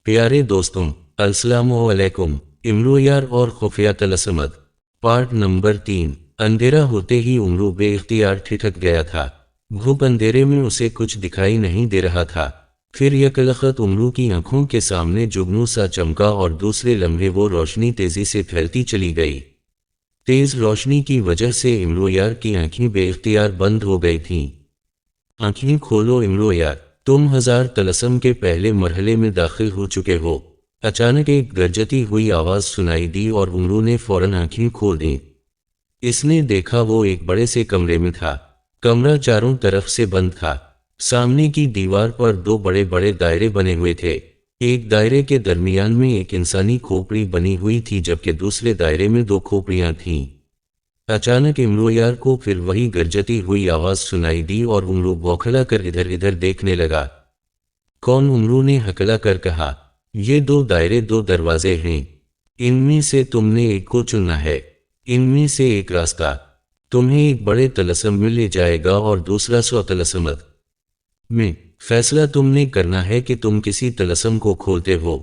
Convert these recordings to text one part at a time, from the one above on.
प्यारे दोस्तों, अस्सलामुअलैकुम। इमरूयार और खुफिया तलस्सुम पार्ट नंबर 3। अंधेरा होते ही उमरू बेइख्तियार ठिठक गया था। घुप अंधेरे में उसे कुछ दिखाई नहीं दे रहा था। फिर यकलखत उमरू की आंखों के सामने जुगनू सा चमका और दूसरे लम्हे वो रोशनी तेजी से फैलती चली गई। तेज रोशनी की वजह से इमरूयार की आंखें बेइख्तियार बंद हो गई थीं। आंखें खोलो इमरूयार, तुम 1000 तलस्सुम के पहले मरहले में दाखिल हो चुके हो। अचानक एक गरजती हुई आवाज सुनाई दी और उमरू ने फौरन आंखें खोल दी। इसने देखा वो एक बड़े से कमरे में था। कमरा चारों तरफ से बंद था। सामने की दीवार पर 2 बड़े बड़े दायरे बने हुए थे। एक दायरे के दरमियान में एक इंसानी खोपड़ी बनी हुई थी, जबकि दूसरे दायरे में 2 खोपड़ियां थीं। अचानक इमरूयार को फिर वही गरजती हुई आवाज सुनाई दी और उमरू बौखला कर इधर इधर देखने लगा। कौन? उमरू ने हकला कर कहा। ये 2 दायरे 2 दरवाजे हैं। इनमें से तुमने एक को चुनना है। इनमें से एक रास्ता तुम्हें एक बड़े तलस्सुम में ले जाएगा और दूसरा 100 तलस्सुम में। फैसला तुमने करना है कि तुम किसी तलस्सुम को खोलते हो।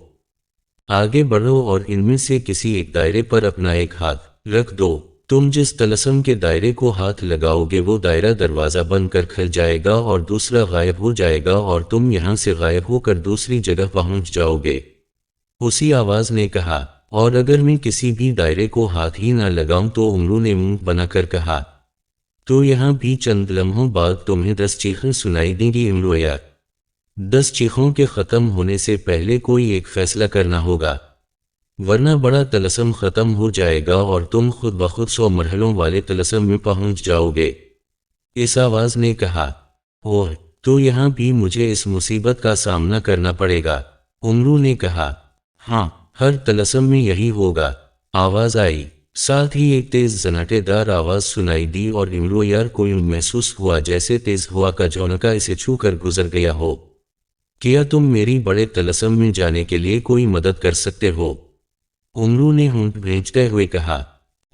आगे बढ़ो और इनमें से किसी एक दायरे पर अपना एक हाथ रख दो। तुम जिस तलस्सुम के दायरे को हाथ लगाओगे वो दायरा दरवाजा बनकर खुल जाएगा और दूसरा गायब हो जाएगा और तुम यहां से गायब होकर दूसरी जगह पहुंच जाओगे। उसी आवाज ने कहा। और अगर मैं किसी भी दायरे को हाथ ही ना लगाऊं तो उमरू ने मुंह बनाकर कहा। तो यहां भी चंद लम्हों बाद तुम्हें 10 चीखें सुनाई देंगी इमरूयार। 10 चीखों के खत्म होने से पहले कोई एक फैसला करना होगा, वरना बड़ा तलस्सुम खत्म हो जाएगा और तुम खुद ब खुद 100 मरहलों वाले तलस्सुम में पहुंच जाओगे। इस आवाज ने कहा। ओह, तो यहां भी मुझे इस मुसीबत का सामना करना पड़ेगा। उमरू ने कहा। हाँ, हर तलस्सुम में यही होगा। आवाज आई। साथ ही एक तेज जनाटेदार आवाज सुनाई दी और इमरूयार को यूं महसूस हुआ जैसे तेज हवा का झोंका इसे छू कर गुजर गया हो। क्या तुम मेरी बड़े तलस्सुम में जाने के लिए कोई मदद कर सकते हो? उमरू ने होंठ भींचते हुए कहा।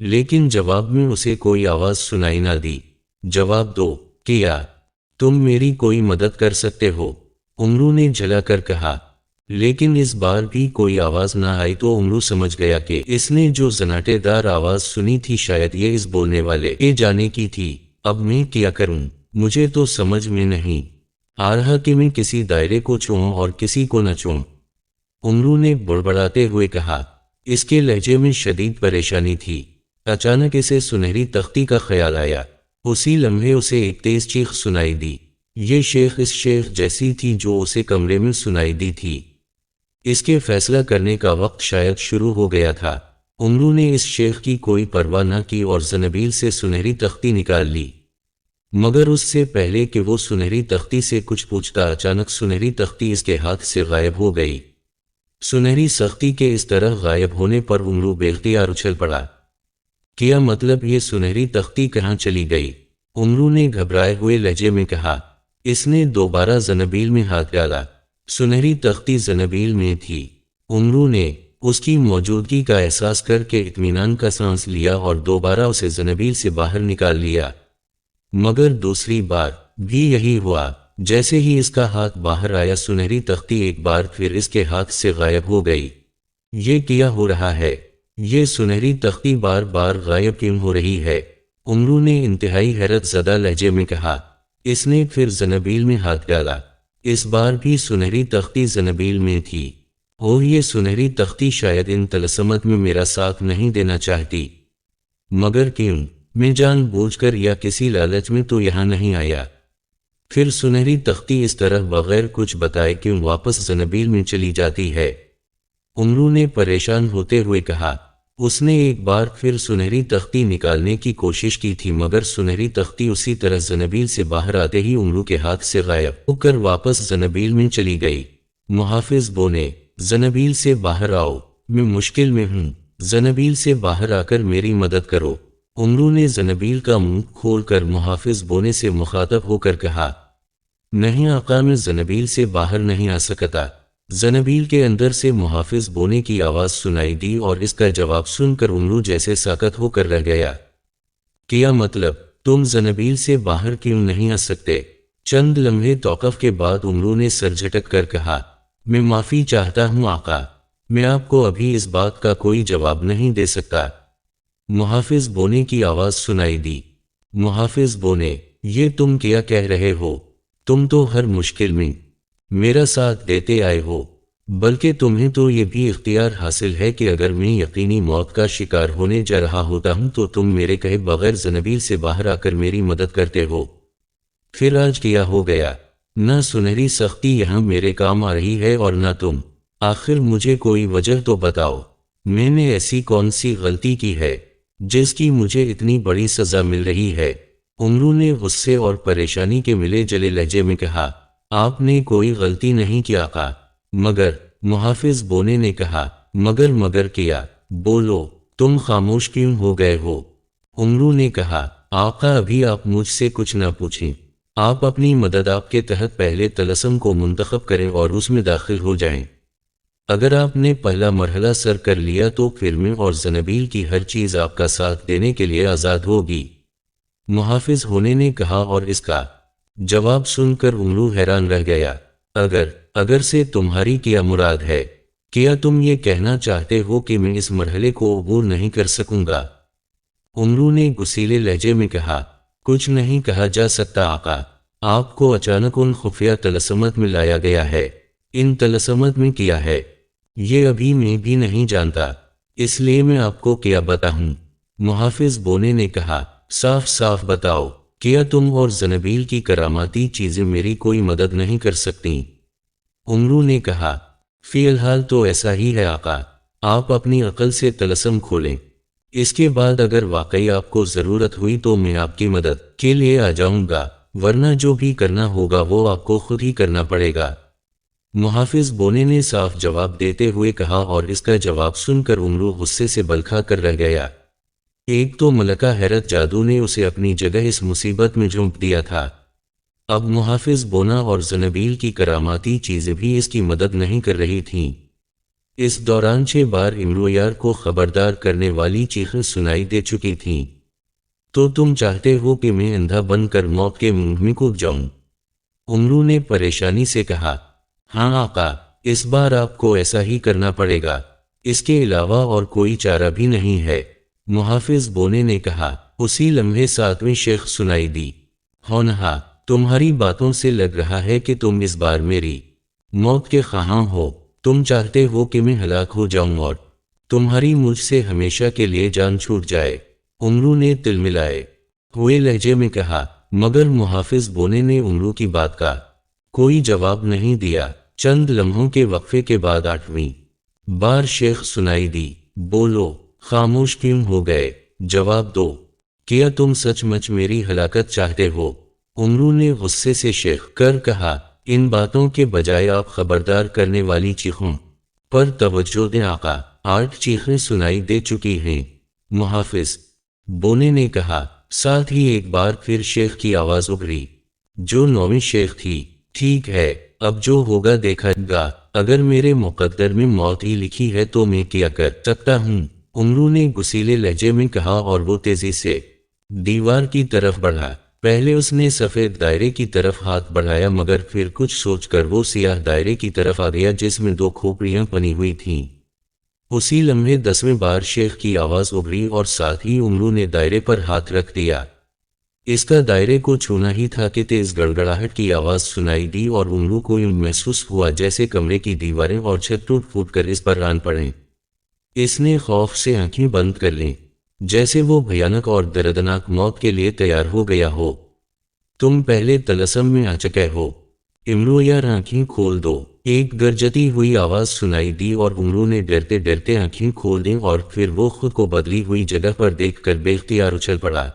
लेकिन जवाब में उसे कोई आवाज सुनाई ना दी। जवाब दो, क्या तुम मेरी कोई मदद कर सकते हो? उमरू ने झलाकर कहा। लेकिन इस बार भी कोई आवाज ना आई तो उमरू समझ गया कि इसने जो जनाटेदार आवाज सुनी थी शायद ये इस बोलने वाले के जाने की थी। अब मैं क्या करूं? मुझे तो समझ में नहीं आ रहा कि मैं किसी दायरे को छूऊं और किसी को न छूऊं, उमरू ने बड़बड़ाते हुए कहा। इसके लहजे में शदीद परेशानी थी। अचानक इसे सुनहरी तख्ती का ख्याल आया। उसी लम्हे उसे एक तेज चीख सुनाई दी। ये शेख इस शेख जैसी थी जो उसे कमरे में सुनाई दी थी। इसके फैसला करने का वक्त शायद शुरू हो गया था। उमरू ने इस शेख की कोई परवाह न की और ज़नबील से सुनहरी तख्ती निकाल ली। मगर उससे पहले कि वो सुनहरी तख्ती से कुछ पूछता, अचानक सुनहरी तख्ती इसके हाथ से गायब हो गई। सुनहरी सख्ती के इस तरह गायब होने पर उमरू बेख्तियार उछल पड़ा। क्या मतलब ये सुनहरी तख्ती कहाँ चली गई? उमरू ने घबराए हुए लहजे में कहा। इसने दोबारा ज़नबील में हाथ डाला। सुनहरी तख्ती ज़नबील में थी। उमरू ने उसकी मौजूदगी का एहसास करके इत्मीनान का सांस लिया और दोबारा उसे ज़नबील से बाहर निकाल लिया। मगर दूसरी बार भी यही हुआ। जैसे ही इसका हाथ बाहर आया सुनहरी तख्ती एक बार फिर इसके हाथ से गायब हो गई। ये क्या हो रहा है? ये सुनहरी तख्ती बार बार गायब क्यों हो रही है? उमरू ने इंतहाई हैरत ज़दा लहजे में कहा। इसने फिर ज़नबील में हाथ डाला। इस बार भी सुनहरी तख्ती ज़नबील में थी। ओह, ये सुनहरी तख्ती शायद इन तलस्सुमात में मेरा साथ नहीं देना चाहती। मगर क्यों? मैं जानबूझकर या किसी लालच में तो यहाँ नहीं आया। फिर सुनहरी तख्ती इस तरह बगैर कुछ बताए क्यों वापस ज़नबील में चली जाती है? उमरू ने परेशान होते हुए कहा। उसने एक बार फिर सुनहरी तख्ती निकालने की कोशिश की थी, मगर सुनहरी तख्ती उसी तरह ज़नबील से बाहर आते ही उमरू के हाथ से गायब होकर वापस ज़नबील में चली गई। मुहाफिज बोले, ज़नबील से बाहर आओ, मैं मुश्किल में हूँ। ज़नबील से बाहर आकर मेरी मदद करो। उमरू ने ज़नबील का मुंह खोलकर मुहाफिज बोने से मुखातब होकर कहा। नहीं आका, मैं ज़नबील से बाहर नहीं आ सकता। ज़नबील के अंदर से मुहाफिज बोने की आवाज़ सुनाई दी और इसका जवाब सुनकर उमरू जैसे साकत होकर रह गया। क्या मतलब? तुम ज़नबील से बाहर क्यों नहीं आ सकते? चंद लम्हे तौक़ुफ़ के बाद उमरू ने सर झटक कर कहा। میں معافی چاہتا ہوں آقا، میں آپ کو ابھی اس بات کا کوئی جواب نہیں دے سکتا۔ محافظ بونے کی آواز سنائی دی۔ محافظ بونے، یہ تم کیا کہہ رہے ہو؟ تم تو ہر مشکل میں میرا ساتھ دیتے آئے ہو، بلکہ تمہیں تو یہ بھی اختیار حاصل ہے کہ اگر میں یقینی موت کا شکار ہونے جا رہا ہوتا ہوں تو تم میرے کہے بغیر زنبیل سے باہر آ کر میری مدد کرتے ہو۔ پھر آج کیا ہو گیا؟ نہ سنہری سختی یہاں میرے کام آ رہی ہے اور نہ تم۔ آخر مجھے کوئی وجہ تو بتاؤ، میں نے ایسی کون سی غلطی کی ہے جس کی مجھے اتنی بڑی سزا مل رہی ہے؟ عمرو نے غصے اور پریشانی کے ملے جلے لہجے میں کہا، آپ نے کوئی غلطی نہیں کی آقا، مگر۔ محافظ بونے نے کہا، مگر کیا؟ بولو، تم خاموش کیوں ہو گئے ہو؟ عمرو نے کہا، آقا ابھی آپ مجھ سے کچھ نہ پوچھیں، آپ اپنی مدد آپ کے تحت پہلے طلسم کو منتخب کریں اور اس میں داخل ہو جائیں۔ اگر آپ نے پہلا مرحلہ سر کر لیا تو پھر میں اور زنبیل کی ہر چیز آپ کا ساتھ دینے کے لیے آزاد ہوگی۔ محافظ ہونے نے کہا، اور اس کا جواب سن کر عمرو حیران رہ گیا۔ اگر سے تمہاری کیا مراد ہے؟ کیا تم یہ کہنا چاہتے ہو کہ میں اس مرحلے کو عبور نہیں کر سکوں گا؟ عمرو نے غصیلے لہجے میں کہا، کچھ نہیں کہا جا سکتا آقا، آپ کو اچانک ان خفیہ طلسمات میں لایا گیا ہے۔ ان طلسمات میں کیا ہے یہ ابھی میں بھی نہیں جانتا، اس لیے میں آپ کو کیا بتاؤں؟ محافظ بونے نے کہا، صاف صاف بتاؤ، کیا تم اور زنبیل کی کراماتی چیزیں میری کوئی مدد نہیں کر سکتی؟ عمرو نے کہا، فی الحال تو ایسا ہی ہے آقا، آپ اپنی عقل سے طلسم کھولیں، اس کے بعد اگر واقعی آپ کو ضرورت ہوئی تو میں آپ کی مدد کے لیے آ جاؤں گا، ورنہ جو بھی کرنا ہوگا وہ آپ کو خود ہی کرنا پڑے گا۔ محافظ بونے نے صاف جواب دیتے ہوئے کہا، اور اس کا جواب سن کر عمرو غصے سے بلکھا کر رہ گیا۔ ایک تو ملکہ حیرت جادو نے اسے اپنی جگہ اس مصیبت میں جھونک دیا تھا، اب محافظ بونا اور زنبیل کی کراماتی چیزیں بھی اس کی مدد نہیں کر رہی تھیں۔ اس دوران 6 بار امرویار کو خبردار کرنے والی چیخیں سنائی دے چکی تھیں۔ تو تم چاہتے ہو کہ میں اندھا بن کر موت کے منہ میں کود جاؤں؟ عمرو نے پریشانی سے کہا، ہاں آقا، اس بار آپ کو ایسا ہی کرنا پڑے گا، اس کے علاوہ اور کوئی چارہ بھی نہیں ہے۔ محافظ بونے نے کہا۔ اسی لمحے 7ویں شیخ سنائی دی، ہونہا، تمہاری باتوں سے لگ رہا ہے کہ تم اس بار میری موت کے خواہاں ہو، تم چاہتے ہو کہ میں ہلاک ہو جاؤں اور تمہاری مجھ سے ہمیشہ کے لیے جان چھوٹ جائے۔ عمرو نے تل ملائے ہوئے لہجے میں کہا، مگر محافظ بونے نے عمرو کی بات کا کوئی جواب نہیں دیا۔ چند لمحوں کے وقفے کے بعد 8ویں بار شیخ سنائی دی، بولو، خاموش کیوں ہو گئے، جواب دو، کیا تم سچ مچ میری ہلاکت چاہتے ہو؟ عمرو نے غصے سے شیخ کر کہا، ان باتوں کے بجائے آپ خبردار کرنے والی چیخوں پر توجہ دیں آقا، 8 چیخیں سنائی دے چکی ہیں۔ محافظ بونے نے کہا، ساتھ ہی ایک بار پھر شیخ کی آواز ابھری جو 9ویں شیخ تھی، ٹھیک ہے، اب جو ہوگا دیکھا گا، اگر میرے مقدر میں موت ہی لکھی ہے تو میں کیا کر سکتا ہوں؟ عمرو نے غصیلے لہجے میں کہا، اور وہ تیزی سے دیوار کی طرف بڑھا۔ پہلے اس نے سفید دائرے کی طرف ہاتھ بڑھایا، مگر پھر کچھ سوچ کر وہ سیاہ دائرے کی طرف آ گیا جس میں 2 کھوپڑیاں بنی ہوئی تھیں۔ اسی لمحے 10ویں بار شیخ کی آواز ابھری اور ساتھ ہی عمرو نے دائرے پر ہاتھ رکھ دیا۔ اس کا دائرے کو چھونا ہی تھا کہ تیز گڑگڑاہٹ کی آواز سنائی دی اور عمرو کو یوں محسوس ہوا جیسے کمرے کی دیواریں اور چھت ٹوٹ پھوٹ کر اس پر آن پڑیں۔ اس نے خوف سے آنکھیں بند کر لیں، جیسے وہ بھیانک اور دردناک موت کے لیے تیار ہو گیا ہو۔ تم پہلے طلسم میں آ چکے ہو، امرویار آنکھیں کھول دو، ایک گرجتی ہوئی آواز سنائی دی اور عمرو نے ڈرتے ڈرتے آنکھیں کھول دیں، اور پھر وہ خود کو بدلی ہوئی جگہ پر دیکھ کر بے اختیار اچھل پڑا۔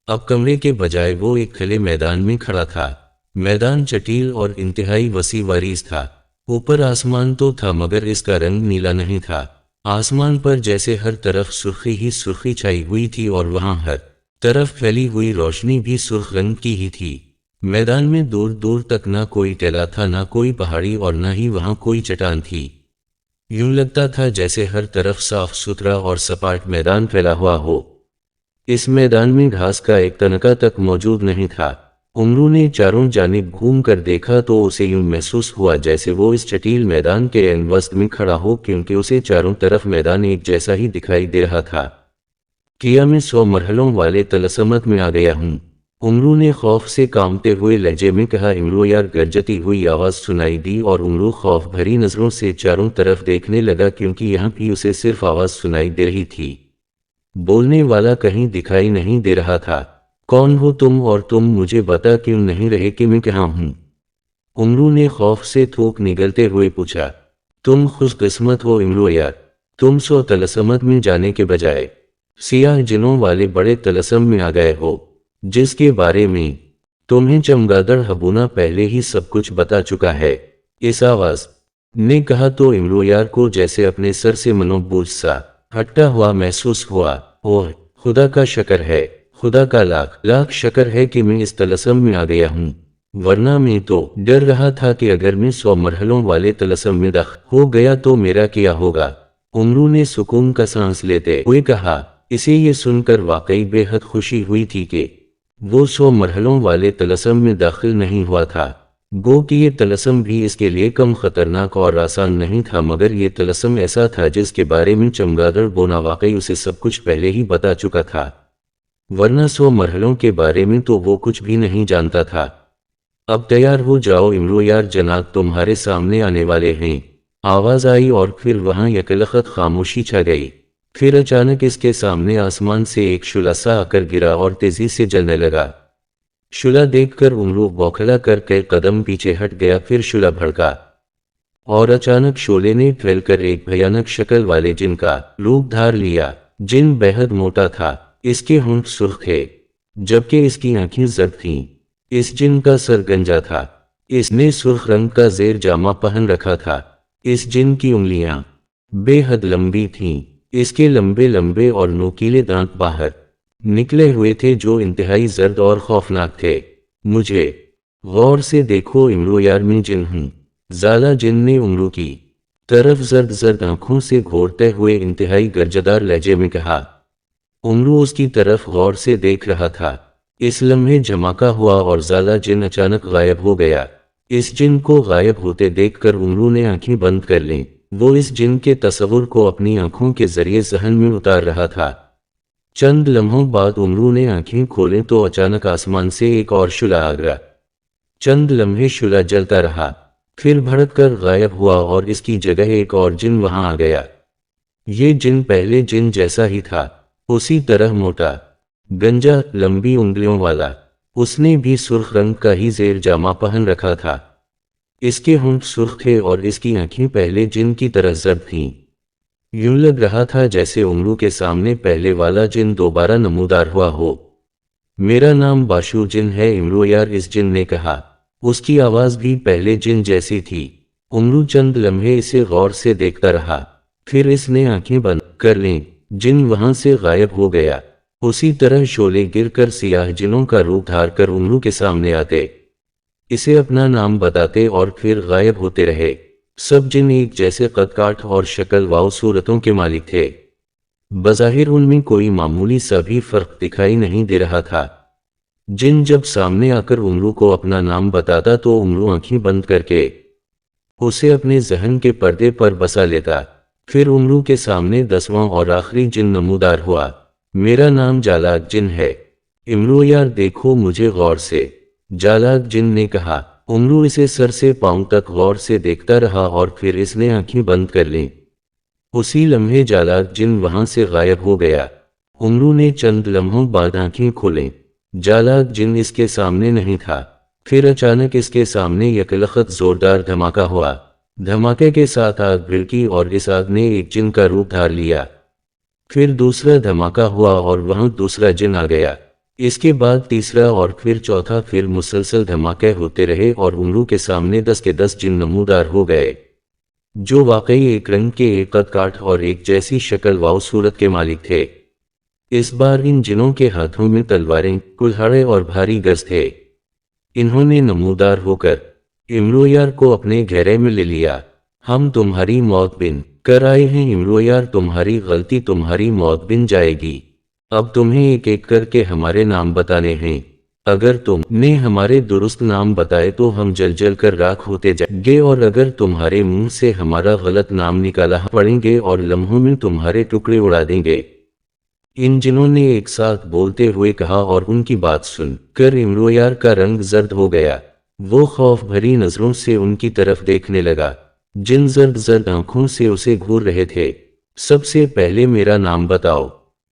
اب کمرے کے بجائے وہ ایک کھلے میدان میں کھڑا تھا۔ میدان چٹیل اور انتہائی وسیع وعریض تھا۔ اوپر آسمان تو تھا مگر اس کا رنگ نیلا نہیں تھا۔ آسمان پر جیسے ہر طرف سرخی ہی سرخی چھائی ہوئی تھی اور وہاں ہر طرف پھیلی ہوئی روشنی بھی سرخ رنگ کی ہی تھی۔ میدان میں دور دور تک نہ کوئی ٹیلا تھا، نہ کوئی پہاڑی، اور نہ ہی وہاں کوئی چٹان تھی۔ یوں لگتا تھا جیسے ہر طرف صاف ستھرا اور سپاٹ میدان پھیلا ہوا ہو۔ اس میدان میں گھاس کا ایک تنکا تک موجود نہیں تھا۔ उमरू ने चारों जानिब घूम कर देखा तो उसे यूं महसूस हुआ जैसे वो इस जटिल मैदान के ऐन वस्त में खड़ा हो, क्योंकि उसे चारों तरफ मैदान एक जैसा ही दिखाई दे रहा था। क्या मैं 100 मरहलों वाले तलसमत में आ गया हूँ? उमरू ने खौफ से कांपते हुए लहजे में कहा। इमरू यार गरजती हुई आवाज़ सुनाई दी और उमरू खौफ भरी नज़रों से चारों तरफ देखने लगा, क्योंकि यहाँ भी उसे सिर्फ आवाज़ सुनाई दे रही थी, बोलने वाला कहीं दिखाई नहीं दे रहा था। कौन हो तुम, और तुम मुझे बता क्यों नहीं रहे कि मैं कहाँ हूँ? उमरू ने खौफ से थूक निगलते हुए पूछा। तुम खुशकिस्मत हो इमरू यार, तुम 100 तलसमत में जाने के बजाय सियाह जिनों वाले बड़े तलसम में आ गए हो, जिसके बारे में तुम्हें चमगादड़ हबूना पहले ही सब कुछ बता चुका है। इस आवाज़ ने कहा तो इमरू यार को जैसे अपने सर से मनोबोझ सा हटता हुआ महसूस हुआ। ओह खुदा का शुक्र है, खुदा का लाख लाख शुक्र है कि मैं इस तलसम में आ गया हूँ, वरना मैं तो डर रहा था कि अगर मैं 100 मरहलों वाले तलसम में दाखिल हो गया तो मेरा क्या होगा। उमरू ने सुकून का सांस लेते हुए कहा। इसे ये सुनकर वाकई बेहद खुशी हुई थी कि वो 100 मरहलों वाले तलसम में दाखिल नहीं हुआ था। गो कि ये तलसम भी इसके लिए कम खतरनाक और आसान नहीं था, मगर ये तलसम ऐसा था जिसके बारे में चमगादड़ बोना वाकई उसे सब कुछ पहले ही बता चुका था, वरना 100 मरहलों के बारे में तो वो कुछ भी नहीं जानता था। अब तैयार हो जाओ इमरू यार, जनाब तुम्हारे सामने आने वाले हैं। आवाज़ आई और फिर वहाँ यकलखत खामोशी छा गई। फिर अचानक इसके सामने आसमान से एक शुला सा आकर गिरा और तेजी से जलने लगा। शुला देखकर उमरू बौखला कर कई कदम पीछे हट गया। फिर शुला भड़का और अचानक शोले ने फैलकर एक भयानक शक्ल वाले जिन का रूप धार लिया। जिन बेहद मोटा था, इसके होंठ सुर्ख थे जबकि इसकी आंखें जर्द थीं। इस जिन का सर गंजा था, इसने सुर्ख रंग का जेर जामा पहन रखा था। इस जिन की उंगलियां बेहद लंबी थीं, इसके लंबे लंबे और नोकीले दांत बाहर निकले हुए थे जो इंतहाई जर्द और खौफनाक थे। मुझे गौर से देखो इमरू यार, मैं जिन हूँ। ज़ाला जिन ने उमरू की तरफ जर्द जर्द आंखों से घूरते हुए इंतहाई गर्जदार लहजे में कहा। उमरू उसकी तरफ गौर से देख रहा था। इस लम्हे झमाका हुआ और ज़ाला जिन अचानक गायब हो गया। इस जिन को गायब होते देखकर उमरू ने आंखें बंद कर लीं। वो इस जिन के तस्वुर को अपनी आंखों के जरिए जहन में उतार रहा था। चंद लम्हों बाद उमरू ने आंखें खोलें तो अचानक आसमान से एक और शुला आ गया। चंद लम्हे शुला जलता रहा, फिर भड़क कर गायब हुआ और इसकी जगह एक और जिन वहां आ गया। ये जिन पहले जिन जैसा ही था, उसी तरह मोटा, गंजा, लंबी उंगलियों वाला। उसने भी सुर्ख रंग का ही जेर जामा पहन रखा था। इसके होंठ सुर्ख थे और इसकी आंखें पहले जिन की तरह जर्द थीं। यूं लग रहा था जैसे उमरू के सामने पहले वाला जिन दोबारा नमूदार हुआ हो। मेरा नाम बाशू जिन है इमरू यार, इस जिन ने कहा। उसकी आवाज़ भी पहले जिन जैसी थी। उमरू चंद लम्हे इसे गौर से देखता रहा, फिर इसने आंखें बंद कर लीं। जिन वहां से गायब हो गया। उसी तरह शोले गिरकर सियाह जिनों का रूप धार कर उमरू के सामने आते, इसे अपना नाम बताते और फिर गायब होते रहे। सब जिन एक जैसे कद काठ और शक्ल व सूरतों के मालिक थे। बज़ाहिर उनमें कोई मामूली सा भी फर्क दिखाई नहीं दे रहा था। जिन जब सामने आकर उमरू को अपना नाम बताता तो उमरू आंखें बंद करके उसे अपने जहन के पर्दे पर बसा लेता। फिर उमरू के सामने 10वां और आखिरी जिन नमूदार हुआ। मेरा नाम जालाक जिन है इमरू यार, देखो मुझे गौर से, जालाक जिन ने कहा। उमरू इसे सर से पांव तक गौर से देखता रहा और फिर इसने आंखें बंद कर लीं। उसी लम्हे जालाक जिन वहां से गायब हो गया। उमरू ने चंद लम्हों बाद आंखें खोलें। जालाक जिन इसके सामने नहीं था। फिर अचानक इसके सामने यकलखत जोरदार धमाका हुआ। धमाके के साथ आग भिड़की और इस आग ने एक जिन का रूप धार लिया। फिर दूसरा धमाका हुआ और वहां दूसरा जिन आ गया। इसके बाद तीसरा और फिर चौथा, फिर मुसलसल धमाके होते रहे और उमरू के सामने 10 के 10 जिन नमूदार हो गए, जो वाकई एक रंग के, एक कद काठ और एक जैसी शक्ल व सूरत के मालिक थे। इस बार इन जिनों के हाथों में तलवारें, कुल्हाड़े और भारी गज थे। इन्होंने नमूदार होकर इमरू यार को अपने घेरे में ले लिया। हम तुम्हारी मौत बिन कर आए हैं इमरू यार, तुम्हारी गलती तुम्हारी मौत बिन जाएगी। अब तुम्हें एक एक करके हमारे नाम बताने हैं। اگر تم نے ہمارے درست نام بتائے تو ہم جل جل کر راکھ ہوتے جائیں گے، اور اگر تمہارے منہ سے ہمارا غلط نام نکالا پڑیں گے اور لمحوں میں تمہارے ٹکڑے اڑا دیں گے۔ ان جنوں نے ایک ساتھ بولتے ہوئے کہا، اور ان کی بات سن کر امرویار کا رنگ زرد ہو گیا۔ وہ خوف بھری نظروں سے ان کی طرف دیکھنے لگا، جن زرد زرد آنکھوں سے اسے گھور رہے تھے۔ سب سے پہلے میرا نام بتاؤ،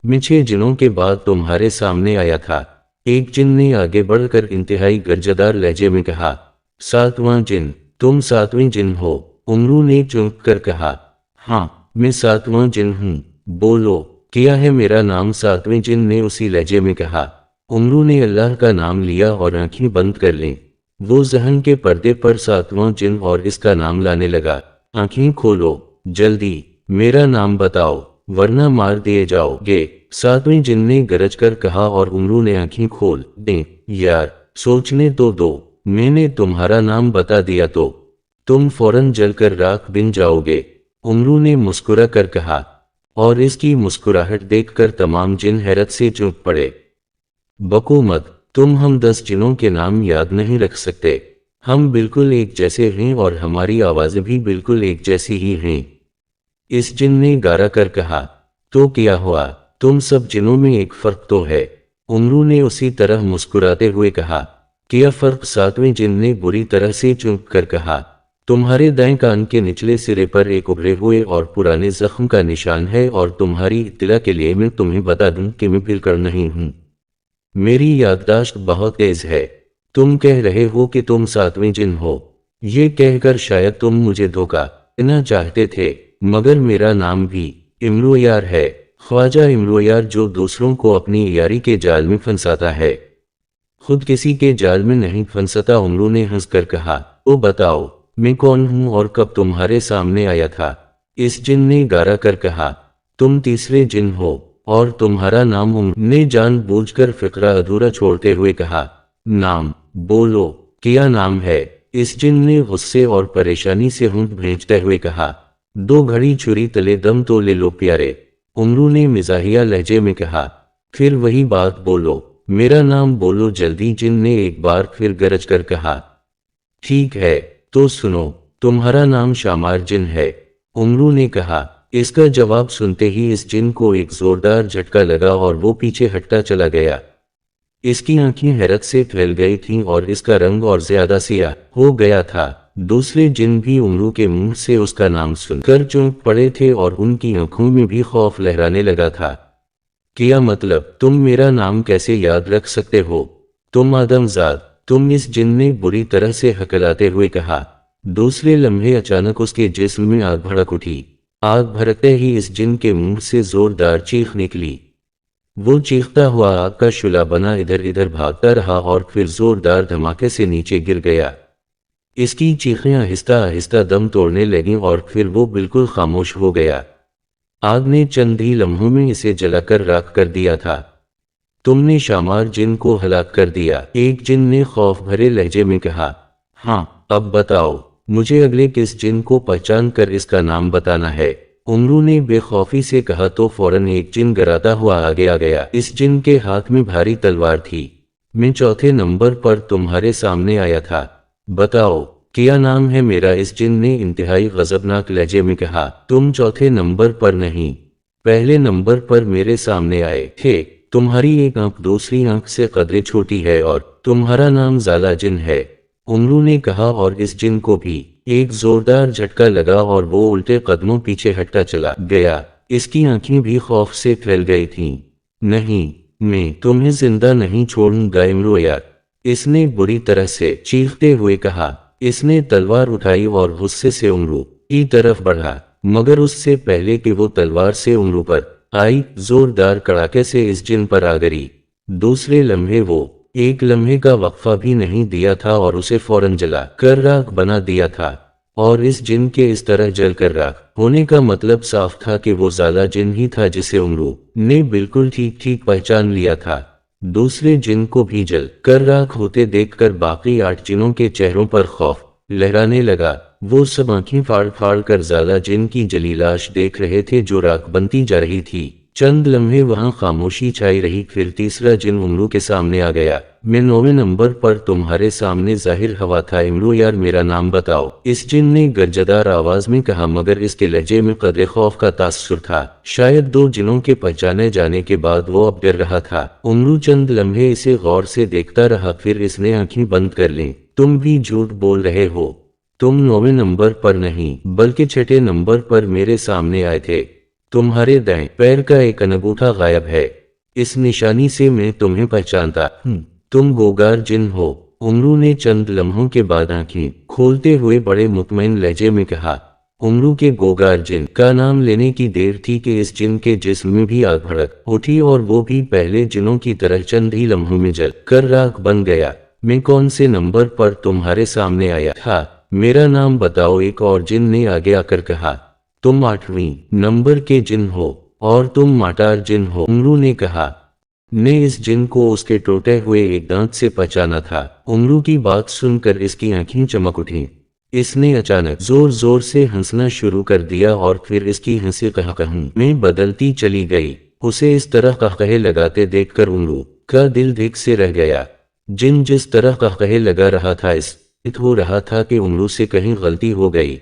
میں 6 جنوں کے بعد تمہارے سامنے آیا تھا۔ ایک جن نے آگے بڑھ کر انتہائی گرجدار لہجے میں کہا، 7واں جن، تم 7ویں جن ہو؟ امرو نے چونک کر کہا، ہاں میں 7واں جن ہوں۔ بولو، کیا ہے میرا نام؟ 7ویں جن نے اسی لہجے میں کہا۔ امرو نے اللہ کا نام لیا اور آنکھیں بند کر لیں۔ وہ ذہن کے پردے پر 7واں جن اور اس کا نام لانے لگا۔ آنکھیں کھولو، جلدی میرا نام بتاؤ ورنہ مار دیے جاؤ گے، 7ویں جن نے گرج کر کہا، اور امرو نے آنکھیں کھول دیں۔ یار سوچنے تو دو، میں نے تمہارا نام بتا دیا تو تم فوراً جل کر راکھ بن جاؤ گے، امرو نے مسکرا کر کہا، اور اس کی مسکراہٹ دیکھ کر تمام جن حیرت سے چونک پڑے۔ بکو مت، تم ہم 10 جنوں کے نام یاد نہیں رکھ سکتے؟ ہم بالکل ایک جیسے ہیں اور ہماری آوازیں بھی بالکل ایک جیسی ہی ہیں۔ اس جن نے گارا کر کہا، تو کیا ہوا، تم سب جنوں میں ایک فرق تو ہے۔ امرو نے اسی طرح مسکراتے ہوئے کہا، کیا فرق؟ 7ویں جن نے بری طرح سے چونک کر کہا، تمہارے دائیں کان کے نچلے سرے پر ایک ابھرے ہوئے اور پرانے زخم کا نشان ہے، اور تمہاری اطلاع کے لیے میں تمہیں بتا دوں کہ میں بالکل نہیں ہوں۔ میری یادداشت بہت تیز ہے۔ تم کہہ رہے ہو کہ تم 7ویں جن ہو، یہ کہہ کر شاید تم مجھے دھوکا دینا چاہتے تھے، مگر میرا نام بھی امرویار ہے، خواجہ امرویار، جو دوسروں کو اپنی یاری کے جال میں پھنساتا ہے، خود کسی کے جال میں نہیں پھنستا۔ امرو نے ہنس کر کہا، تو بتاؤ میں کون ہوں اور کب تمہارے سامنے آیا تھا؟ اس جن نے گارا کر کہا، تم تیسرے جن ہو اور تمہارا نام امرو نے جان بوجھ کر فقرہ ادھورا چھوڑتے ہوئے کہا، نام بولو، کیا نام ہے؟ اس جن نے غصے اور پریشانی سے ہونٹ بھینچتے ہوئے کہا، 2 گھڑی چھری تلے دم تو لے لو پیارے، امرو نے مزاحیہ لہجے میں کہا، پھر وہی بات بولو، میرا نام بولو جلدی، جن نے ایک بار پھر گرج کر کہا۔ ٹھیک ہے تو سنو، تمہارا نام شامار جن ہے، امرو نے کہا۔ اس کا جواب سنتے ہی اس جن کو ایک زوردار جھٹکا لگا اور وہ پیچھے ہٹتا چلا گیا۔ اس کی آنکھیں حیرت سے پھیل گئی تھیں اور اس کا رنگ اور زیادہ سیاہ ہو گیا تھا۔ دوسرے جن بھی امرو کے منہ سے اس کا نام سن کر چونک پڑے تھے اور ان کی آنکھوں میں بھی خوف لہرانے لگا تھا۔ کیا مطلب؟ تم میرا نام کیسے یاد رکھ سکتے ہو؟ تم آدم زاد، تم! اس جن نے بری طرح سے ہکلاتے ہوئے کہا۔ دوسرے لمحے اچانک اس کے جسم میں آگ بھڑک اٹھی۔ آگ بھڑکتے ہی اس جن کے منہ سے زوردار چیخ نکلی۔ وہ چیختا ہوا آگ کا شعلہ بنا ادھر ادھر بھاگتا رہا اور پھر زوردار دھماکے سے نیچے گر گیا۔ اس کی چیخیں آہستہ آہستہ دم توڑنے لگیں اور پھر وہ بالکل خاموش ہو گیا۔ آگ نے چند ہی لمحوں میں اسے جلا کر راکھ کر دیا تھا۔ تم نے شامار جن کو ہلاک کر دیا، ایک جن نے خوف بھرے لہجے میں کہا۔ ہاں، اب بتاؤ مجھے اگلے کس جن کو پہچان کر اس کا نام بتانا ہے، امرو نے بے خوفی سے کہا۔ تو فوراً ایک جن گراتا ہوا آگے آ گیا۔ اس جن کے ہاتھ میں بھاری تلوار تھی۔ میں 4تھے نمبر پر تمہارے سامنے آیا تھا، بتاؤ کیا نام ہے میرا؟ اس جن نے انتہائی غضبناک لہجے میں کہا۔ تم 4تھے نمبر پر نہیں، پہلے نمبر پر میرے سامنے آئے تھے۔ تمہاری ایک آنکھ دوسری آنکھ سے قدرے چھوٹی ہے اور تمہارا نام زالا جن ہے، امرو نے کہا، اور اس جن کو بھی ایک زوردار جھٹکا لگا اور وہ الٹے قدموں پیچھے ہٹتا چلا گیا۔ اس کی آنکھیں بھی خوف سے پھیل گئی تھیں۔ نہیں، میں تمہیں زندہ نہیں چھوڑوں گا امرویار، اس نے بری طرح سے چیختے ہوئے کہا۔ اس نے تلوار اٹھائی اور غصے سے امرو کی طرف بڑھا، مگر اس سے پہلے کہ وہ تلوار سے امرو پر آئی، زوردار کڑاکے سے اس جن پر آ گری۔ دوسرے لمحے وہ ایک لمحے کا وقفہ بھی نہیں دیا تھا اور اسے فوراً جلا کر راکھ بنا دیا تھا۔ اور اس جن کے اس طرح جل کر راکھ ہونے کا مطلب صاف تھا کہ وہ زالا جن ہی تھا جسے امرو نے بالکل ٹھیک ٹھیک پہچان لیا تھا۔ دوسرے جن کو بھی جل کر راکھ ہوتے دیکھ کر باقی 8 جنوں کے چہروں پر خوف لہرانے لگا۔ وہ سب آنکھیں پھاڑ پھاڑ کر زالا جن کی جلی لاش دیکھ رہے تھے جو راکھ بنتی جا رہی تھی۔ चंद लम्हे वहां खामोशी छाई रही, फिर तीसरा जिन उमरू के सामने आ गया। मैं 9वें नंबर पर तुम्हारे सामने जाहिर हुआ था। इमरू यार मेरा नाम बताओ, इस जिन ने गर्जदार आवाज में कहा, मगर इसके लहजे में कदरे खौफ का तासुर था। शायद 2 जिनों के पहचाने जाने के बाद वो अब डर रहा था। उमरू चंद लम्हे इसे गौर से देखता रहा, फिर इसने आंखें बंद कर लीं। तुम भी झूठ बोल रहे हो, तुम 9वें नंबर पर नहीं बल्कि 6ठे नंबर पर मेरे सामने आए थे। तुम्हारे दाएं पैर का एक अंगूठा गायब है, इस निशानी से मैं तुम्हें पहचानता हूं। तुम गोगार जिन हो। उमरू ने चंद लम्हों के बाद आंखें खोलते हुए बड़े मुतमईन लहजे में कहा। उमरू के गोगार जिन का नाम लेने की देर थी कि इस जिन के जिस्म में भी आग भड़क उठी, और वो भी पहले जिनों की तरह चंद ही लम्हों में जल कर राख बन गया। मैं कौन से नंबर पर तुम्हारे सामने आया था? मेरा नाम बताओ, एक और जिन ने आगे आकर कहा। तुम 8वें नंबर के जिन हो और तुम माटार जिन हो, उमरू ने कहा। ने इस जिन को उसके टूटे हुए एक दांत से पहचाना था। उमरू की बात सुनकर इसकी आंखें चमक उठीं। इसने अचानक जोर जोर से हंसना शुरू कर दिया और फिर इसकी हंसी कहकहों में बदलती चली गई। उसे इस तरह कहकहे लगाते देखकर उमरू का दिल धिक से रह गया। जिन जिस तरह कहकहे लगा रहा था, इस हो रहा था कि उमरू से कहीं गलती हो गई।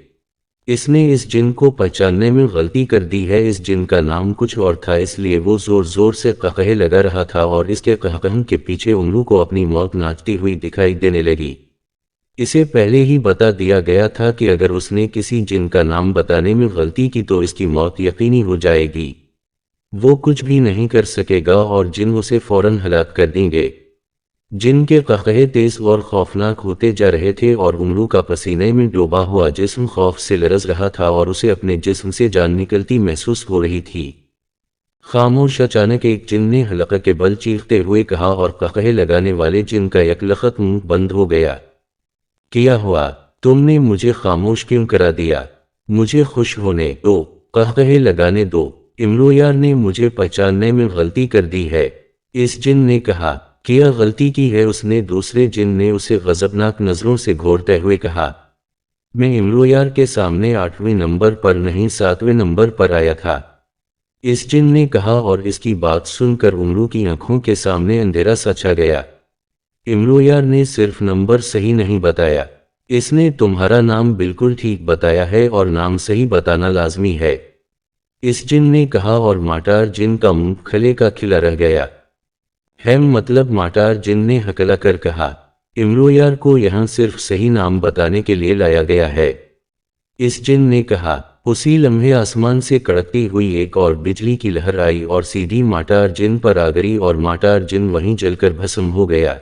इसने इस जिन को पहचानने में गलती कर दी है। इस जिन का नाम कुछ और था, इसलिए वो जोर जोर से कहकहे लगा रहा था और इसके कहकहन के पीछे उमरू को अपनी मौत नाचती हुई दिखाई देने लगी। इसे पहले ही बता दिया गया था कि अगर उसने किसी जिन का नाम बताने में गलती की तो इसकी मौत यकीनी हो जाएगी। वो कुछ भी नहीं कर सकेगा और जिन उसे फौरन हलाक कर देंगे। जिन के कहकहे तेज और खौफनाक होते जा रहे थे और उमरू का पसीने में डूबा हुआ जिस्म खौफ से लरज रहा था और उसे अपने जिस्म से जान निकलती महसूस हो रही थी। खामोश। अचानक एक जिन ने हलक के बल चीखते हुए कहा और कहकहे लगाने वाले जिन का यकलखत मुंह बंद हो गया। क्या हुआ? तुमने मुझे खामोश क्यों करा दिया? मुझे खुश होने दो, कहकहे लगाने दो। इमरू यार ने मुझे पहचानने में गलती कर दी है, इस जिन ने कहा। क्या गलती की है उसने? दूसरे जिन ने उसे गजबनाक नजरों से घूरते हुए कहा। मैं इमरू यार के सामने 8वें नंबर पर नहीं 7वें नंबर पर आया था, इस जिन ने कहा, और इसकी बात सुनकर उमरू की आंखों के सामने अंधेरा सा छा गया। इमरू यार ने सिर्फ नंबर सही नहीं बताया, इसने तुम्हारा नाम बिल्कुल ठीक बताया है और नाम सही बताना लाजमी है, इस जिन ने कहा, और माटार जिन का मुंह खले का खिला रह गया। है मतलब? माटार जिन ने हकला कर कहा। इमरू यार को यहाँ सिर्फ सही नाम बताने के लिए लाया गया है, इस जिन ने कहा। उसी लम्हे आसमान से कड़कती हुई एक और बिजली की लहर आई और सीधी माटार जिन पर आ गई और माटार जिन वहीं जलकर भस्म हो गया।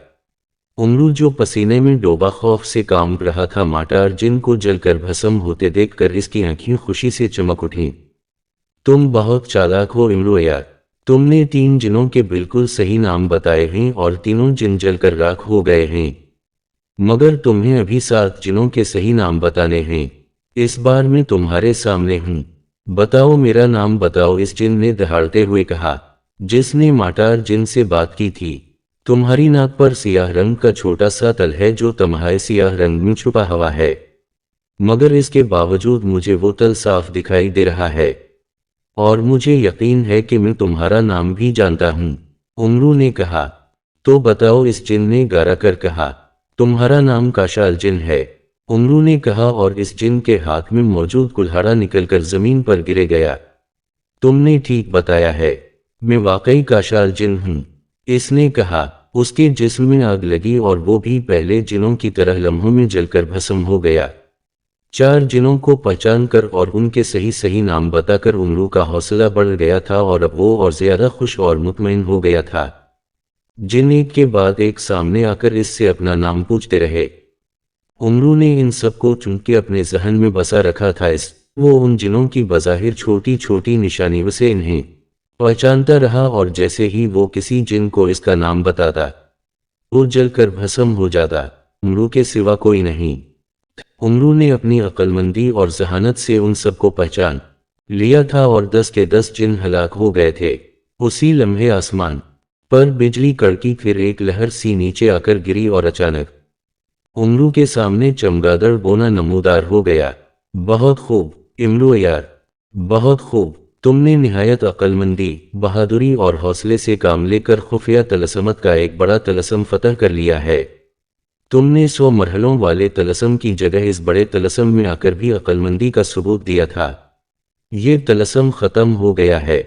उमरू जो पसीने में डूबा खौफ से कांप रहा था, माटार जिन को जलकर भस्म होते देखकर इसकी आंखें खुशी से चमक उठीं। तुम बहुत चालाक हो इमरू यार, तुमने 3 जिनों के बिल्कुल सही नाम बताए हैं और तीनों जिन जलकर राख हो गए हैं, मगर तुम्हें अभी 7 जिनों के सही नाम बताने हैं। इस बार मैं तुम्हारे सामने हूँ, बताओ मेरा नाम बताओ, इस जिन ने दहाड़ते हुए कहा, जिसने माटार जिन से बात की थी। तुम्हारी नाक पर सियाह रंग का छोटा सा तल है जो तुम्हारे सियाह रंग में छुपा हुआ है, मगर इसके बावजूद मुझे वो तल साफ दिखाई दे रहा है और मुझे यकीन है कि मैं तुम्हारा नाम भी जानता हूँ, उमरू ने कहा। तो बताओ, इस जिन ने गारा कर कहा। तुम्हारा नाम काशाल जिन है, उमरू ने कहा, और इस जिन के हाथ में मौजूद कुल्हाड़ा निकलकर जमीन पर गिरे गया। तुमने ठीक बताया है, मैं वाकई काशाल जिन हूँ, इसने कहा। उसके जिस्म में आग लगी और वो भी पहले जिनों की तरह लम्हों में जलकर भस्म हो गया। 4 जिनों को पहचान कर और उनके सही सही नाम बताकर उमरू का हौसला बढ़ गया था और अब वो और ज्यादा खुश और मुतमईन हो गया था। जिन एक के बाद एक सामने आकर इससे अपना नाम पूछते रहे। उमरू ने इन सबको चुन के अपने जहन में बसा रखा था। वो उन जिनों की बज़ाहिर छोटी छोटी निशानियों से इन्हें पहचानता रहा और जैसे ही वो किसी जिन को इसका नाम बताता, वो जलकर भस्म हो जाता। उमरू के सिवा कोई नहीं। उमरू ने अपनी अक्लमंदी और जहानत से उन सबको पहचान लिया था और 10 के 10 जिन हलाक हो गए थे। उसी लम्हे आसमान पर बिजली कड़की, फिर एक लहर सी नीचे आकर गिरी और अचानक उमरू के सामने चमगादड़ बोना नमूदार हो गया। बहुत खूब इमरू यार, बहुत खूब, तुमने निहायत अक्लमंदी, बहादुरी और हौसले से काम लेकर खुफिया तलस्सुम का एक बड़ा तलस्सुम फतह कर लिया है। तुमने 100 मरहलों वाले तलस्सुम की जगह इस बड़े तलस्सुम में आकर भी अक्लमंदी का सबूत दिया था। ये तलस्सुम ख़त्म हो गया है,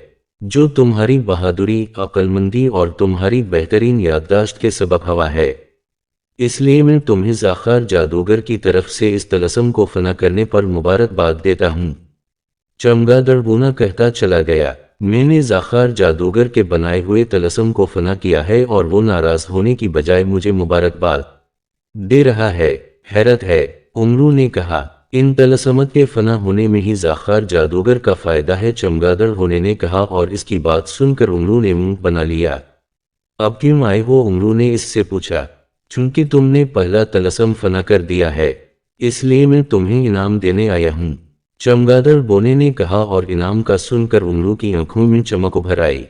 जो तुम्हारी बहादुरी, अक्लमंदी और तुम्हारी बेहतरीन याददाश्त के सबब हवा है। इसलिए मैं तुम्हें ज़ाख़ार जादूगर की तरफ से इस तलस्सुम को फना करने पर मुबारकबाद देता हूँ। चमगादड़ बूना कहता चला गया, मैंने ज़ाख़ार जादूगर के बनाए हुए तलस्सुम को फना किया है और वो नाराज़ होने की बजाय मुझे मुबारकबाद दे रहा है। हैरत है, उमरू ने कहा, इन तलस्सुम के फना होने में ही ज़ाख़ार जादूगर का फ़ायदा है। चमगादड़ होने ने कहा और इसकी बात सुनकर उमरू ने मुंह बना लिया। अब क्यों आए हो? उमरू ने इससे पूछा। चूंकि तुमने पहला तलस्सुम फना कर दिया है, इसलिए मैं तुम्हें इनाम देने आया हूँ, चमगादड़ बोने ने कहा और इनाम का सुनकर उमरू की आंखों में चमक उभर आई।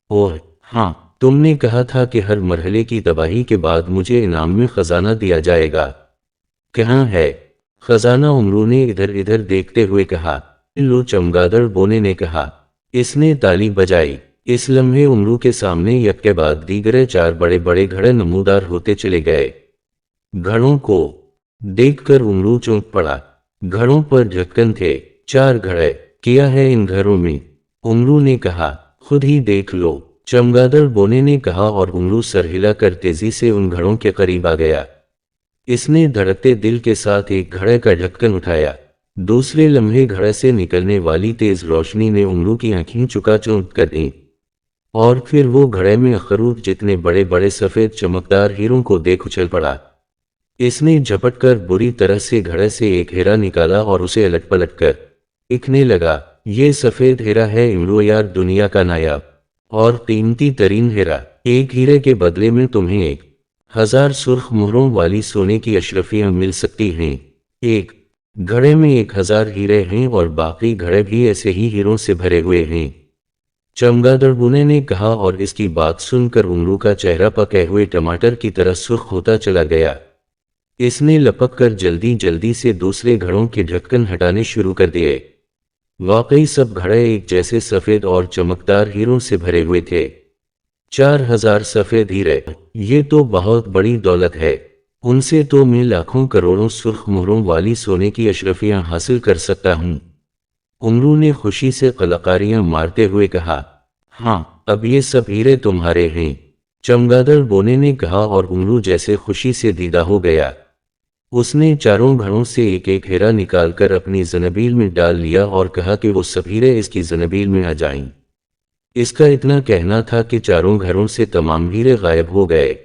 ओह हाँ, तुमने कहा था कि हर मरहले की तबाही के बाद मुझे इनाम में खजाना दिया जाएगा। कहाँ है खजाना? उमरू ने इधर इधर देखते हुए कहा। लो, चमगादड़ बोने ने कहा। इसने ताली बजाई। इस लम्हे उमरू के सामने एक के बाद दीगरे 4 बड़े बड़े घड़े नमूदार होते चले गए। घड़ों को देखकर उमरू चौंक पड़ा। घड़ों पर ढक्कन थे। 4 घड़े। क्या है इन घरों में? उमरू ने कहा। खुद ही देख लो, चमगादड़ बोने ने कहा और उमरू सर हिलाकर तेजी से उन घड़ों के करीब आ गया। इसने धड़कते दिल के साथ एक घड़े का ढक्कन उठाया। दूसरे लम्हे घड़े से निकलने वाली तेज रोशनी ने उमरू की आंखें चौंक कर दी और फिर वो घड़े में अखरूट जितने बड़े बड़े सफ़ेद चमकदार हीरों को देख उछल पड़ा। इसने झपटकर बुरी तरह से घड़े से एक हीरा निकाला और उसे अलट पलट कर दिखने लगा। ये सफ़ेद हीरा है इमरू यार, दुनिया का नायाब और कीमती तरीन हीरा। एक हीरे के बदले में तुम्हें 1000 सुर्ख मोहरों वाली सोने की अशरफियाँ मिल सकती हैं। एक घड़े में 1000 हीरे हैं और बाकी घड़े भी ऐसे ही हीरों से भरे हुए हैं, चमगादड़ बूने ने कहा और इसकी बात सुनकर उमरू का चेहरा पके हुए टमाटर की तरह सुर्ख होता चला गया। इसने लपक कर जल्दी जल्दी से दूसरे घड़ों के ढक्कन हटाने शुरू कर दिए। वाकई सब घड़े एक जैसे सफ़ेद और चमकदार हीरों से भरे हुए थे। 4000 सफ़ेद हीरे, ये तो बहुत बड़ी दौलत है। उनसे तो मैं लाखों करोड़ों सुर्ख मोहरों वाली सोने की अशरफियाँ हासिल कर सकता हूँ। उमरू ने खुशी से कलाकारियाँ मारते हुए कहा। हाँ, अब ये सब हीरे तुम्हारे हैं, चमगादड़ बोने ने कहा और उमरू जैसे खुशी से दीदा हो गया। उसने चारों घड़ों से एक एक हीरा निकालकर अपनी ज़नबील में डाल लिया और कहा कि वो सब हीरे इसकी ज़नबील में आ जाएं। इसका इतना कहना था कि चारों घरों से तमाम हीरे गायब हो गए।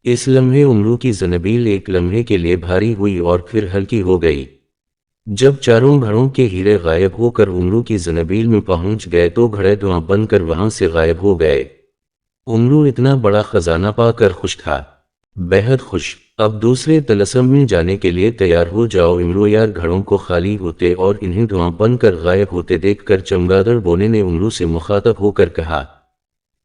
इस लम्हे उमरू की ज़नबील एक लम्हे के लिए भारी हुई और फिर हल्की हो गई। जब चारों घड़ों के हीरे गायब होकर उमरू की ज़नबील में पहुंच गए तो घड़े धुआं बनकर वहां से गायब हो गए। उमरू इतना बड़ा खजाना पाकर खुश था, बेहद खुश। अब दूसरे तलस्सुम में जाने के लिए तैयार हो जाओ इमरू यार। घड़ों को खाली होते और इन्हें धुआं बनकर गायब होते देखकर चमगादड़ बोने ने उमरू से मुखातब होकर कहा,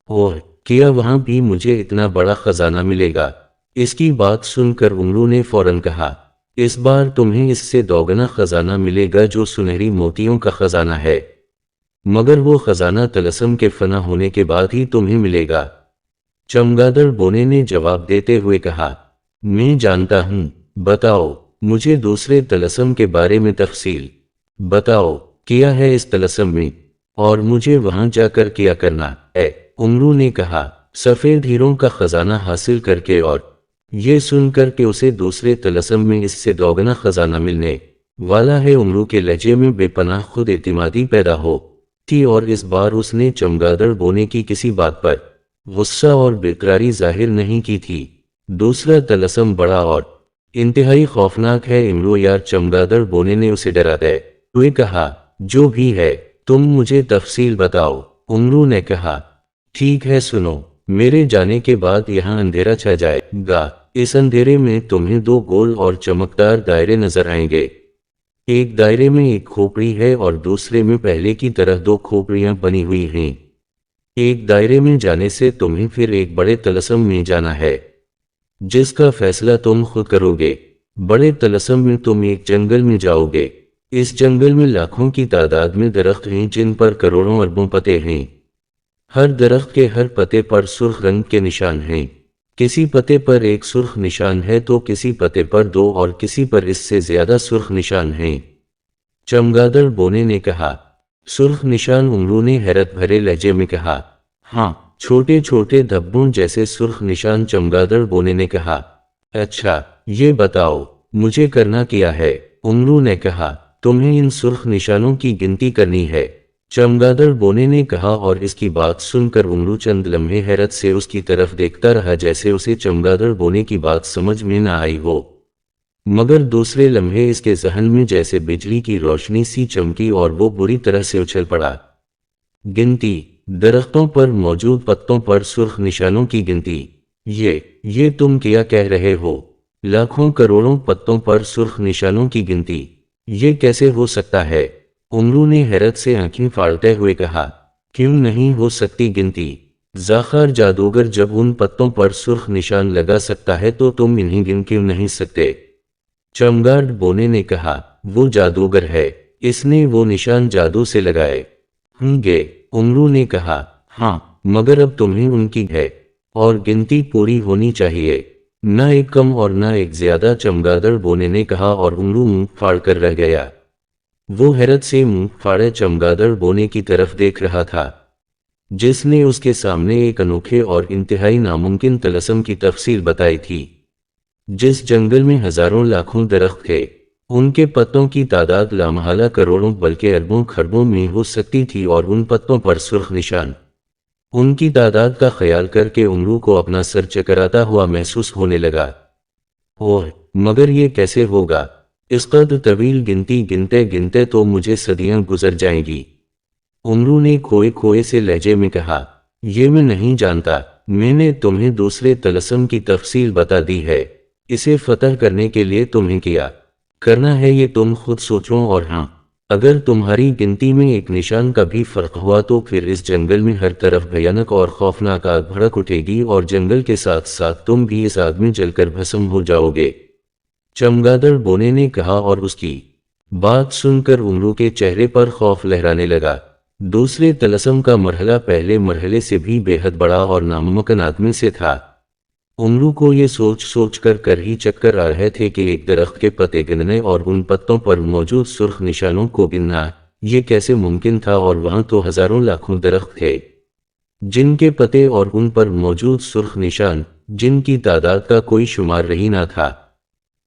ओह, क्या वहां भी मुझे इतना बड़ा खजाना मिलेगा? इसकी बात सुनकर उमरू ने फौरन कहा, इस बार तुम्हें इससे दोगुना खजाना मिलेगा, जो सुनहरी मोतियों का खजाना है, मगर वो खजाना तलस्सुम के फना होने के बाद ही तुम्हें मिलेगा। चमगादड़ बोने ने जवाब देते हुए कहा, मैं जानता हूँ, बताओ मुझे दूसरे तलस्सुम के बारे में तफसील बताओ, क्या है इस तलस्सुम में और मुझे वहां जाकर क्या करना है? उमरू ने कहा, सफ़ेद हीरों का खजाना हासिल करके और ये सुनकर कि उसे दूसरे तलस्सुम में इससे दोगुना खजाना मिलने वाला है। उमरू के लहजे में बेपनाह खुद एतिमादी पैदा हो थी और इस बार उसने चमगादड़ बोने की किसी बात पर गुस्सा और बेकरारी जाहिर नहीं की थी। दूसरा तलस्सुम बड़ा और इंतहाई खौफनाक है इमरू यार, चमगादड़ बोने ने उसे डराते हुए कहा। जो भी है तुम मुझे तफसील बताओ। उमरू ने कहा, ठीक है, सुनो, मेरे जाने के बाद यहाँ अंधेरा छा जाएगा। इस अंधेरे में तुम्हें 2 गोल और चमकदार दायरे नजर आएंगे। एक दायरे में एक खोपड़ी है और दूसरे में पहले की तरह 2 खोपड़ियां बनी हुई हैं। एक दायरे में जाने से तुम्हें फिर एक बड़े तलस्सुम में जाना है, जिसका फैसला तुम खुद करोगे। बड़े तलस्सुम में तुम एक जंगल में जाओगे। इस जंगल में लाखों की तादाद में दरख्त हैं जिन पर करोड़ों अरबों पत्ते हैं। हर दरख्त के हर पत्ते पर सुर्ख रंग के निशान हैं। किसी पत्ते पर एक सुर्ख निशान है तो किसी पत्ते पर दो और किसी पर इससे ज्यादा सुर्ख निशान हैं। चमगादड़ बोने ने कहा। सुर्ख निशान उमरू ने हैरत भरे लहजे में कहा। हाँ, छोटे छोटे धब्बों जैसे सुर्ख निशान। चमगादड़ बोने ने कहा। अच्छा, ये बताओ मुझे करना क्या है? उमरू ने कहा। तुम्हें इन सुर्ख निशानों की गिनती करनी है, चमगादड़ बोने ने कहा। और इसकी बात सुनकर उमरू चंद लम्हे हैरत से उसकी तरफ देखता रहा जैसे उसे चमगादड़ बोने की बात समझ में न आई हो। मगर दूसरे लम्हे इसके जहन में जैसे बिजली की रोशनी सी चमकी और वो बुरी तरह से उछल पड़ा। गिनती, दरख्तों पर मौजूद पत्तों पर सुर्ख निशानों की गिनती। ये तुम क्या कह रहे हो? लाखों करोड़ों पत्तों पर सुर्ख निशानों की गिनती, ये कैसे हो सकता है? उमरू ने हैरत से आंखें फाड़ते हुए कहा। क्यों नहीं हो सकती गिनती? ज़ाख़र जादूगर जब उन पत्तों पर सुर्ख निशान लगा सकता है तो तुम इन्हें गिन क्यों नहीं सकते? चमगादड़ बोने ने कहा। वो जादूगर है, इसने वो निशान जादू से लगाए होंगे। उमरू ने कहा। हाँ, मगर अब तुम्हें उनकी है और गिनती पूरी होनी चाहिए, न एक कम और न एक ज्यादा। चमगादड़ बोने ने कहा और उमरू मुंह फाड़ कर रह गया। वो हैरत से मुंह फाड़े चमगादड़ बोने की तरफ देख रहा था जिसने उसके सामने एक अनोखे और इंतहाई नामुमकिन तलस्सुम की तफसील बताई थी। जिस जंगल में हजारों लाखों दरख्त थे, उनके पत्तों की तादाद लामहला करोड़ों बल्कि अरबों खरबों में हो सकती थी और उन पत्तों पर सुर्ख निशान। उनकी तादाद का ख्याल करके उमरू को अपना सर चकराता हुआ महसूस होने लगा। ओह, मगर ये कैसे होगा? इस कदर तवील गिनती गिनते गिनते तो मुझे सदियां गुजर जाएंगी। उमरू ने खोए खोए से लहजे में कहा। ये मैं नहीं जानता, मैंने तुम्हें दूसरे तलस्सुम की तफसील बता दी है। इसे फतह करने के लिए तुम्हें क्या करना है ये तुम खुद सोचो। और हाँ, अगर तुम्हारी गिनती में एक निशान का भी फर्क हुआ तो फिर इस जंगल में हर तरफ भयानक और खौफनाक आग भड़क उठेगी और जंगल के साथ साथ तुम भी इस आग में जलकर भस्म हो जाओगे, चमगादड़ बोने ने कहा। और उसकी बात सुनकर उमरू के चेहरे पर खौफ लहराने लगा। दूसरे तलस्सुम का मरहला पहले मरहले से भी बेहद बड़ा और नामुमकिन आदमी से था। उमरू को ये सोच सोच कर ही चक्कर आ रहे थे कि एक दरख्त के पत्ते गिनने और उन पत्तों पर मौजूद सुर्ख निशानों को गिनना ये कैसे मुमकिन था। और वहां तो हजारों लाखों दरख्त थे जिनके पत्ते और उन पर मौजूद सुर्ख निशान जिनकी तादाद का कोई शुमार ही ना था।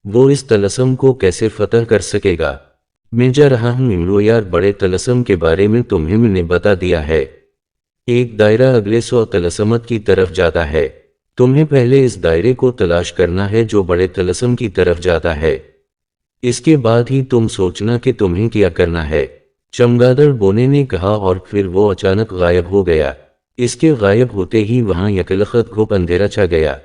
वो इस तलस्सुम को कैसे फतह कर सकेगा? मैं जा रहा हूँ इमरू यार, बड़े तलस्सुम के बारे में तुम्हें मैंने बता दिया है। एक दायरा अगले 100 तलस्सुमात की तरफ जाता है। तुम्हें पहले इस दायरे को तलाश करना है जो बड़े तलस्सुम की तरफ जाता है। इसके बाद ही तुम सोचना कि तुम्हें क्या करना है, चमगादड़ बोने ने कहा। और फिर वो अचानक गायब हो गया। इसके गायब होते ही वहां यकलखत घुप अंधेरा छा गया।